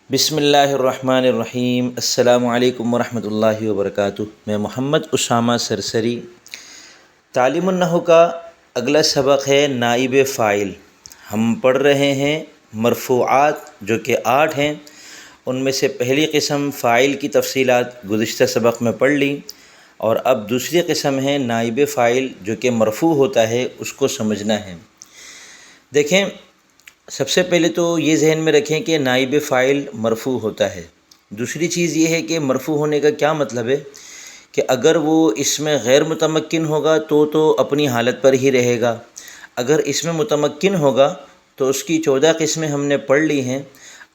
بسم اللہ الرحمن الرحیم۔ السلام علیکم ورحمۃ اللہ وبرکاتہ۔ میں محمد اسامہ سرسری۔ تعلیم النحو کا اگلا سبق ہے نائب فاعل۔ ہم پڑھ رہے ہیں مرفوعات جو کہ 8 ہیں۔ ان میں سے پہلی قسم فاعل کی تفصیلات گزشتہ سبق میں پڑھ لی، اور اب دوسری قسم ہے نائب فاعل جو کہ مرفوع ہوتا ہے، اس کو سمجھنا ہے۔ دیکھیں، سب سے پہلے تو یہ ذہن میں رکھیں کہ نائب فاعل مرفوع ہوتا ہے۔ دوسری چیز یہ ہے کہ مرفوع ہونے کا کیا مطلب ہے کہ اگر وہ اس میں غیر متمکن ہوگا تو اپنی حالت پر ہی رہے گا، اگر اس میں متمکن ہوگا تو اس کی 14 قسمیں ہم نے پڑھ لی ہیں۔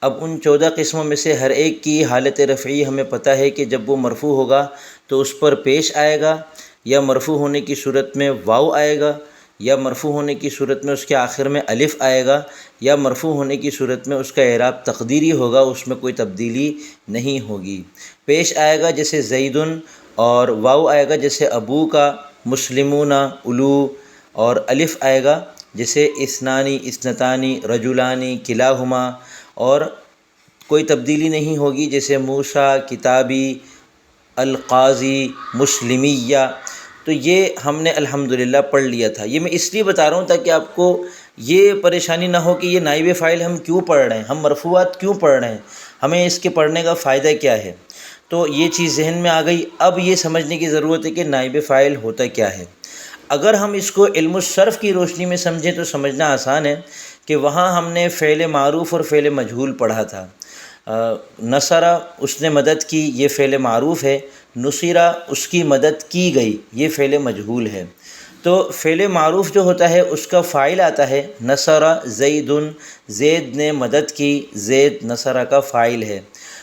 اب ان 14 قسموں میں سے ہر ایک کی حالت رفعی ہمیں پتہ ہے کہ جب وہ مرفوع ہوگا تو اس پر پیش آئے گا، یا مرفوع ہونے کی صورت میں واو آئے گا، یا مرفوع ہونے کی صورت میں اس کے آخر میں الف آئے گا، یا مرفوع ہونے کی صورت میں اس کا اعراب تقدیری ہوگا، اس میں کوئی تبدیلی نہیں ہوگی۔ پیش آئے گا جیسے زیدن، اور واو آئے گا جیسے ابو کا، مسلمون، الو، اور الف آئے گا جیسے اثنانی، اثنتانی، رجلانی، کلاہما، اور کوئی تبدیلی نہیں ہوگی جیسے موسیٰ، کتابی، القاضی، مسلمیہ۔ تو یہ ہم نے الحمدللہ پڑھ لیا تھا۔ یہ میں اس لیے بتا رہا ہوں تاکہ آپ کو یہ پریشانی نہ ہو کہ یہ نائب فاعل ہم کیوں پڑھ رہے ہیں، ہم مرفوعات کیوں پڑھ رہے ہیں، ہمیں اس کے پڑھنے کا فائدہ کیا ہے۔ تو یہ چیز ذہن میں آ گئی۔ اب یہ سمجھنے کی ضرورت ہے کہ نائب فاعل ہوتا کیا ہے۔ اگر ہم اس کو علم الصرف کی روشنی میں سمجھیں تو سمجھنا آسان ہے کہ وہاں ہم نے فعل معروف اور فعل مجہول پڑھا تھا۔ نصرہ اس نے مدد کی، یہ فعل معروف ہے۔ نصیرہ اس کی مدد کی گئی، یہ فعل مجہول ہے۔ تو فعل معروف جو ہوتا ہے اس کا فاعل آتا ہے نصرہ زیدن، زید نے مدد کی، زید نصرہ کا فاعل ہے۔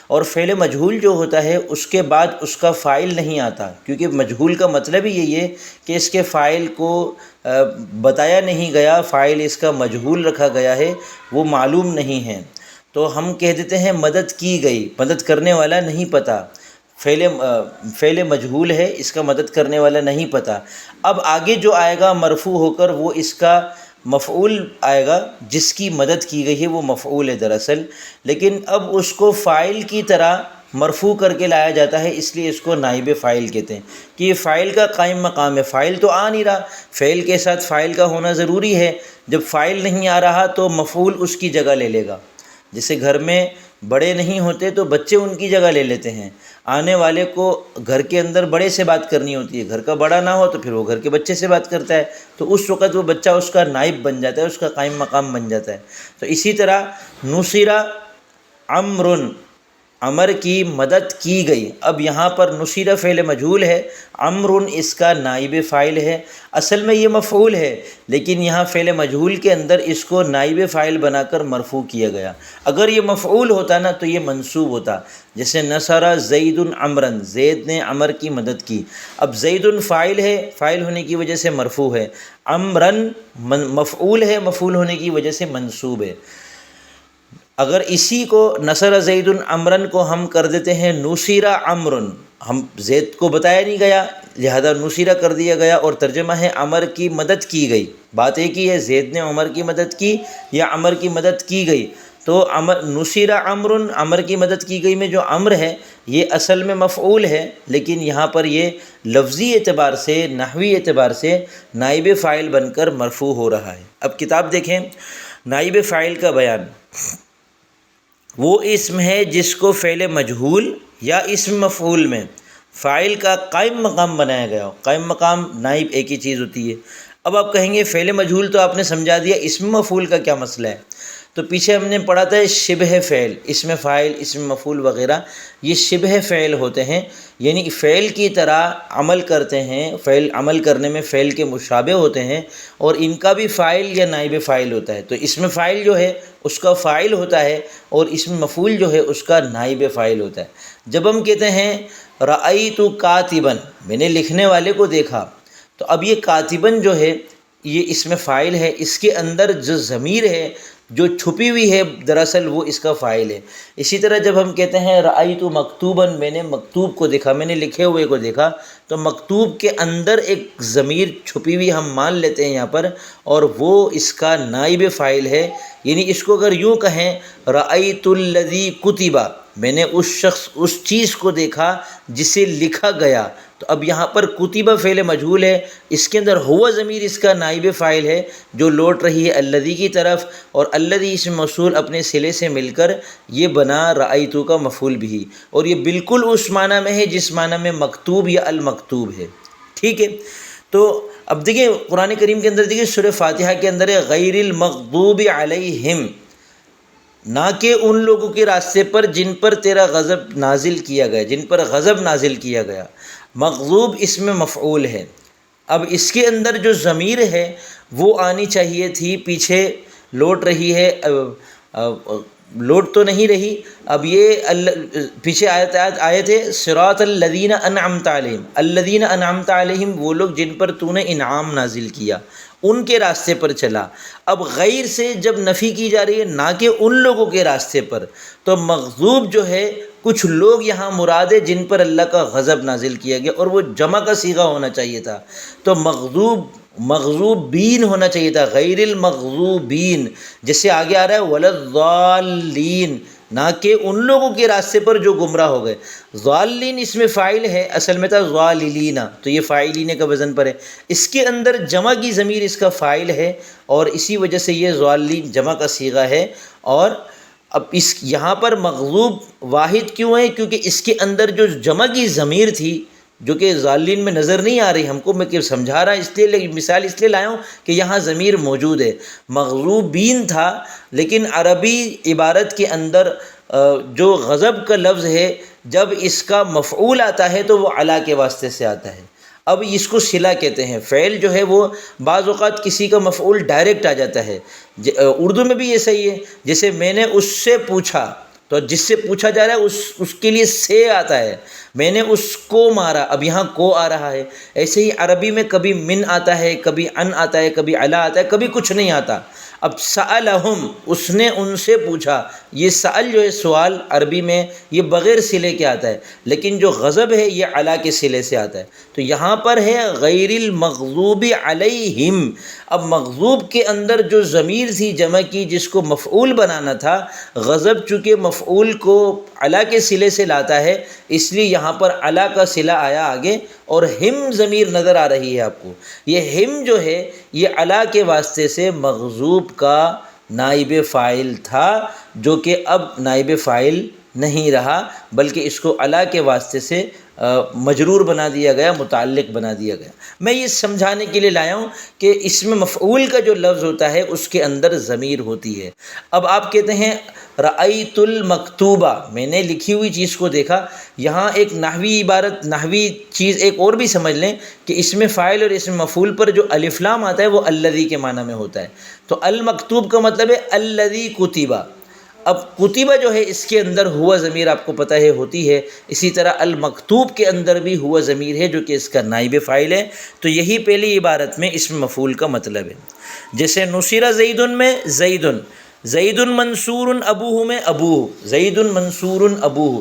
اور فعل مجہول جو ہوتا ہے اس کے بعد اس کا فاعل نہیں آتا، کیونکہ مجہول کا مطلب ہی یہی ہے کہ اس کے فاعل کو بتایا نہیں گیا، فاعل اس کا مجہول رکھا گیا ہے، وہ معلوم نہیں ہے۔ تو ہم کہہ دیتے ہیں مدد کی گئی، مدد کرنے والا نہیں پتہ، فعل مجہول ہے، اس کا مدد کرنے والا نہیں پتہ۔ اب آگے جو آئے گا مرفوع ہو کر وہ اس کا مفعول آئے گا، جس کی مدد کی گئی ہے وہ مفعول ہے دراصل، لیکن اب اس کو فاعل کی طرح مرفوع کر کے لایا جاتا ہے، اس لیے اس کو نائب فاعل کہتے ہیں کہ یہ فاعل کا قائم مقام ہے۔ فاعل تو آ نہیں رہا، فعل کے ساتھ فاعل کا ہونا ضروری ہے۔ جب فاعل نہیں آ رہا تو مفعول اس کی جگہ لے لے گا۔ جیسے گھر میں بڑے نہیں ہوتے تو بچے ان کی جگہ لے لیتے ہیں۔ آنے والے کو گھر کے اندر بڑے سے بات کرنی ہوتی ہے، گھر کا بڑا نہ ہو تو پھر وہ گھر کے بچے سے بات کرتا ہے، تو اس وقت وہ بچہ اس کا نائب بن جاتا ہے، اس کا قائم مقام بن جاتا ہے۔ تو اسی طرح نصرہ عمرن، عمر کی مدد کی گئی۔ اب یہاں پر نصرہ فعل مجہول ہے، عمرن اس کا نائب فاعل ہے۔ اصل میں یہ مفعول ہے، لیکن یہاں فعل مجہول کے اندر اس کو نائب فاعل بنا کر مرفوع کیا گیا۔ اگر یہ مفعول ہوتا نا تو یہ منصوب ہوتا، جیسے نصر زید عمرن، زید نے عمر کی مدد کی۔ اب زید فاعل ہے، فاعل ہونے کی وجہ سے مرفوع ہے۔ عمرن مفعول ہے، مفعول ہونے کی وجہ سے منصوب ہے۔ اگر اسی کو نصر زید عمرن کو ہم کر دیتے ہیں نصرہ عمرن، ہم زید کو بتایا نہیں گیا لہذا نصرہ کر دیا گیا، اور ترجمہ ہے عمر کی مدد کی گئی۔ بات ایک ہی ہے، زید نے عمر کی مدد کی یا عمر کی مدد کی گئی۔ تو نصرہ عمرن، عمر کی مدد کی گئی میں جو عمر ہے یہ اصل میں مفعول ہے، لیکن یہاں پر یہ لفظی اعتبار سے، نحوی اعتبار سے نائب فاعل بن کر مرفوع ہو رہا ہے۔ اب کتاب دیکھیں، نائب فاعل کا بیان وہ اسم ہے جس کو فعل مجہول یا اسم مفعول میں فاعل کا قائم مقام بنایا گیا ہو۔ قائم مقام نائب ایک ہی چیز ہوتی ہے۔ اب آپ کہیں گے فعل مجہول تو آپ نے سمجھا دیا، اسم مفعول کا کیا مسئلہ ہے؟ تو پیچھے ہم نے پڑھا تھا شبہ فعل، اسم فاعل، اسم مفعول وغیرہ، یہ شبہ فعل ہوتے ہیں، یعنی فعل کی طرح عمل کرتے ہیں، فعل عمل کرنے میں فعل کے مشابہ ہوتے ہیں، اور ان کا بھی فاعل یا نائب فاعل ہوتا ہے۔ تو اسم فاعل جو ہے اس کا فاعل ہوتا ہے، اور اسم مفعول جو ہے اس کا نائب فاعل ہوتا ہے۔ جب ہم کہتے ہیں رأیت کاتبا، میں نے لکھنے والے کو دیکھا، تو اب یہ کاتباً جو ہے یہ اسم فاعل ہے، اس کے اندر جو ضمیر ہے جو چھپی ہوئی ہے دراصل وہ اس کا فاعل ہے۔ اسی طرح جب ہم کہتے ہیں رأیت مکتوباً، میں نے مکتوب کو دیکھا، میں نے لکھے ہوئے کو دیکھا، تو مکتوب کے اندر ایک ضمیر چھپی ہوئی ہم مان لیتے ہیں یہاں پر، اور وہ اس کا نائب فاعل ہے۔ یعنی اس کو اگر یوں کہیں رأیت الذی کتب، میں نے اس شخص، اس چیز کو دیکھا جسے لکھا گیا، تو اب یہاں پر کتب فعل مجہول ہے، اس کے اندر ہوا ضمیر اس کا نائب فاعل ہے جو لوٹ رہی ہے الذی کی طرف، اور الذی اسم موصول اپنے صلے سے مل کر یہ بنا رأیتو کا مفعول بھی، اور یہ بالکل اس معنی میں ہے جس معنی میں مکتوب یا المکتوب ہے۔ ٹھیک ہے، تو اب دیکھیں قرآن کریم کے اندر، دیکھیں سورہ فاتحہ کے اندر ہے غیر المغضوب علیہم، نہ کہ ان لوگوں کے راستے پر جن پر تیرا غضب نازل کیا گیا، جن پر غضب نازل کیا گیا۔ مغضوب اس میں مفعول ہے۔ اب اس کے اندر جو ضمیر ہے وہ آنی چاہیے تھی، پیچھے لوٹ رہی ہے، لوٹ تو نہیں رہی۔ اب یہ پیچھے آیت ہے صراط الذین انعمت علیہم، الذین انعمت علیہم وہ لوگ جن پر تو نے انعام نازل کیا، ان کے راستے پر چلا۔ اب غیر سے جب نفی کی جا رہی ہے، نہ کہ ان لوگوں کے راستے پر، تو مغضوب جو ہے کچھ لوگ یہاں مراد ہے جن پر اللہ کا غضب نازل کیا گیا، اور وہ جمع کا صیغہ ہونا چاہیے تھا، تو مغضوبین ہونا چاہیے تھا، غیر المغضوبین، جیسے آگے آ رہا ہے ولضالین، نہ کہ ان لوگوں کے راستے پر جو گمراہ ہو گئے۔ ضالین اس میں فاعل ہے، اصل میں تھا ضاللین، تو یہ فاعلین کا وزن پر ہے، اس کے اندر جمع کی ضمیر اس کا فاعل ہے، اور اسی وجہ سے یہ ضالین جمع کا صیغہ ہے۔ اور اب اس یہاں پر مغضوب واحد کیوں ہے؟ کیونکہ اس کے اندر جو جمع کی ضمیر تھی جو کہ ضالین میں نظر نہیں آ رہی ہم کو، میں کہ سمجھا رہا اس لیے مثال اس لیے لایا ہوں کہ یہاں ضمیر موجود ہے۔ مغضوبین تھا، لیکن عربی عبارت کے اندر جو غضب کا لفظ ہے جب اس کا مفعول آتا ہے تو وہ علی کے واسطے سے آتا ہے۔ اب اس کو صلہ کہتے ہیں۔ فعل جو ہے وہ بعض اوقات کسی کا مفعول ڈائریکٹ آ جاتا ہے، اردو میں بھی یہ صحیح ہے، جیسے میں نے اس سے پوچھا، تو جس سے پوچھا جا رہا ہے اس کے لیے سے آتا ہے، میں نے اس کو مارا، اب یہاں کو آ رہا ہے۔ ایسے ہی عربی میں کبھی من آتا ہے، کبھی ان آتا ہے، کبھی علا آتا ہے، کبھی کچھ نہیں آتا۔ اب سألہم، اس نے ان سے پوچھا، یہ سأل جو ہے سوال عربی میں یہ بغیر صلے کے آتا ہے، لیکن جو غضب ہے یہ علا کے صلے سے آتا ہے۔ تو یہاں پر ہے غیر المغضوب علیہم، اب مغضوب کے اندر جو ضمیر تھی جمع کی جس کو مفعول بنانا تھا، غضب چونکہ مفعول کو علا کے صلے سے لاتا ہے، اس لیے یہاں پر علا کا صلہ آیا آگے، اور ہم ضمیر نظر آ رہی ہے آپ کو۔ یہ ہم جو ہے یہ علا کے واسطے سے مغضوب کا نائب فاعل تھا، جو کہ اب نائب فاعل نہیں رہا، بلکہ اس کو علا کے واسطے سے مجرور بنا دیا گیا، متعلق بنا دیا گیا۔ میں یہ سمجھانے کے لیے لایا ہوں کہ اس میں مفعول کا جو لفظ ہوتا ہے اس کے اندر ضمیر ہوتی ہے۔ اب آپ کہتے ہیں رأیت المکتوبہ، میں نے لکھی ہوئی چیز کو دیکھا، یہاں ایک نحوی عبارت، نحوی چیز ایک اور بھی سمجھ لیں کہ اس میں فاعل اور اس میں مفعول پر جو الف لام آتا ہے وہ الذی کے معنی میں ہوتا ہے، تو المکتوب کا مطلب ہے الذی کتبہ۔ اب کتبہ جو ہے اس کے اندر ہوا ضمیر آپ کو پتہ ہے ہوتی ہے، اسی طرح المکتوب کے اندر بھی ہوا ضمیر ہے جو کہ اس کا نائب فاعل ہے، تو یہی پہلی عبارت میں اس میں مفعول کا مطلب ہے۔ جیسے نصر زید میں زید منصور ابوہ میں ابوہ، زید منصور ابوہ،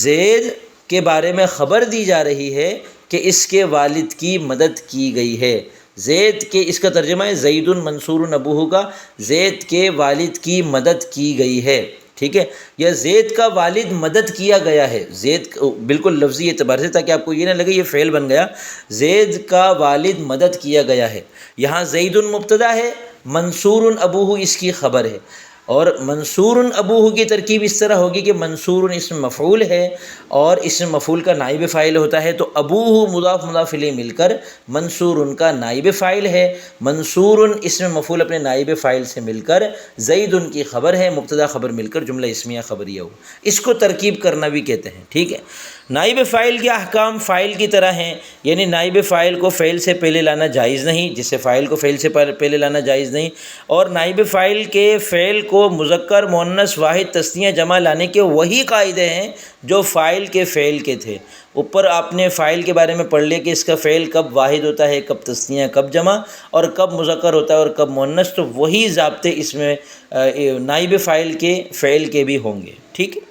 زید کے بارے میں خبر دی جا رہی ہے کہ اس کے والد کی مدد کی گئی ہے۔ زید کے، اس کا ترجمہ ہے زید منصور ابوہ کا، زید کے والد کی مدد کی گئی ہے، ٹھیک ہے، یا زید کا والد مدد کیا گیا ہے۔ زید بالکل لفظی اعتبار سے، تاکہ آپ کو یہ نہ لگے یہ فعل بن گیا، زید کا والد مدد کیا گیا ہے۔ یہاں زید مبتدا ہے، منصور ابوہ اس کی خبر ہے، اور منصور ابوہ کی ترکیب اس طرح ہوگی کہ منصور اسم مفعول ہے اور اسم مفعول کا نائب فاعل ہوتا ہے، تو ابوہ مضاف مضاف الیہ مل کر منصور کا نائب فاعل ہے، منصور اسم مفعول اپنے نائب فاعل سے مل کر زید کی خبر ہے، مبتدا خبر مل کر جملہ اسمیہ خبریہ ہو، اس کو ترکیب کرنا بھی کہتے ہیں، ٹھیک ہے۔ نائب فاعل کے احکام فاعل کی طرح ہیں، یعنی نائب فاعل کو فعل سے پہلے لانا جائز نہیں، جسے فاعل کو فعل سے پہلے لانا جائز نہیں، اور نائب فاعل کے فعل کو مذکر مؤنث واحد تثنیہ جمع لانے کے وہی قاعدے ہیں جو فاعل کے فعل کے تھے۔ اوپر آپ نے فاعل کے بارے میں پڑھ لیا کہ اس کا فعل کب واحد ہوتا ہے، کب تثنیہ، کب جمع، اور کب مذکر ہوتا ہے اور کب مؤنث، تو وہی ضابطے اس میں نائب فاعل کے فعل کے بھی ہوں گے، ٹھیک ہے۔